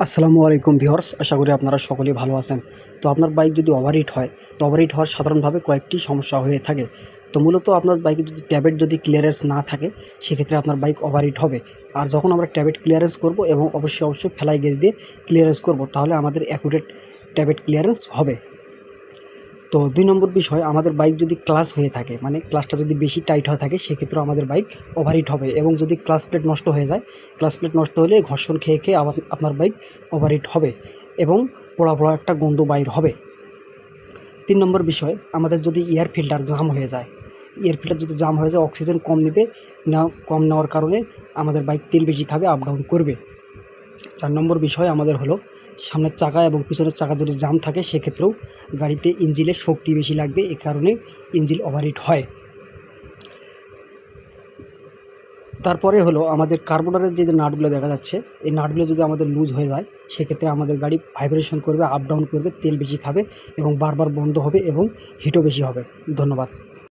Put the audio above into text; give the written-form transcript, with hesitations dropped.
আসসালামু আলাইকুম ভিউয়ার্স, আশা করি আপনারা সকলেই ভালো আছেন। তো আপনার বাইক যদি ওভারহিট হয়, তো ওভারহিট হওয়ার সাধারণভাবে কয়েকটি সমস্যা হয়ে থাকে। তো মূলত আপনার বাইকে যদি ট্যাবের যদি ক্লিয়ারেন্স না থাকে, সেক্ষেত্রে আপনার বাইক ওভারহিট হবে। আর যখন আমরা ট্যাবেট ক্লিয়ারেন্স করব এবং অবশ্যই ফ্লাই গেজ দিয়ে ক্লিয়ারেন্স করব, তাহলে আমাদের অ্যাকুরেট ট্যাবেট ক্লিয়ারেন্স হবে। তো ২ নম্বর বিষয়, আমাদের বাইক যদি ক্লাচ হয়ে থাকে, মানে ক্লাচটা যদি বেশি টাইট হয়ে থাকে, সেক্ষেত্রেও আমাদের বাইক ওভারহিট হবে। এবং যদি ক্লাচ প্লেট নষ্ট হয়ে যায়, ক্লাচ প্লেট নষ্ট হলে ঘর্ষণ খেয়ে আবার আপনার বাইক ওভারহিট হবে এবং পোড়া একটা গন্ধ বাইর হবে। ৩ নম্বর বিষয়, আমাদের যদি এয়ার ফিল্টার জাম হয়ে যায়, এয়ার ফিল্টার যদি জাম হয়ে যায়, অক্সিজেন কম নেবে, কম নেওয়ার কারণে আমাদের বাইক তেল বেশি খাবে, আপ ডাউন করবে। ৪ নম্বর বিষয় আমাদের হলো, সামনের চাকা এবং পিছনের চাকা যদি জাম থাকে, সেক্ষেত্রেও গাড়িতে ইঞ্জিনের শক্তি বেশি লাগবে, এ কারণে ইঞ্জিন ওভারহিট হয়। তারপরে হলো, আমাদের কার্বোরেটরের যে নাটগুলো দেখা যাচ্ছে, এই নাটগুলো যদি আমাদের লুজ হয়ে যায়, সেক্ষেত্রে আমাদের গাড়ি ভাইব্রেশন করবে, আপ ডাউন করবে, তেল বেশি খাবে এবং বারবার বন্ধ হবে এবং হিটও বেশি হবে। ধন্যবাদ।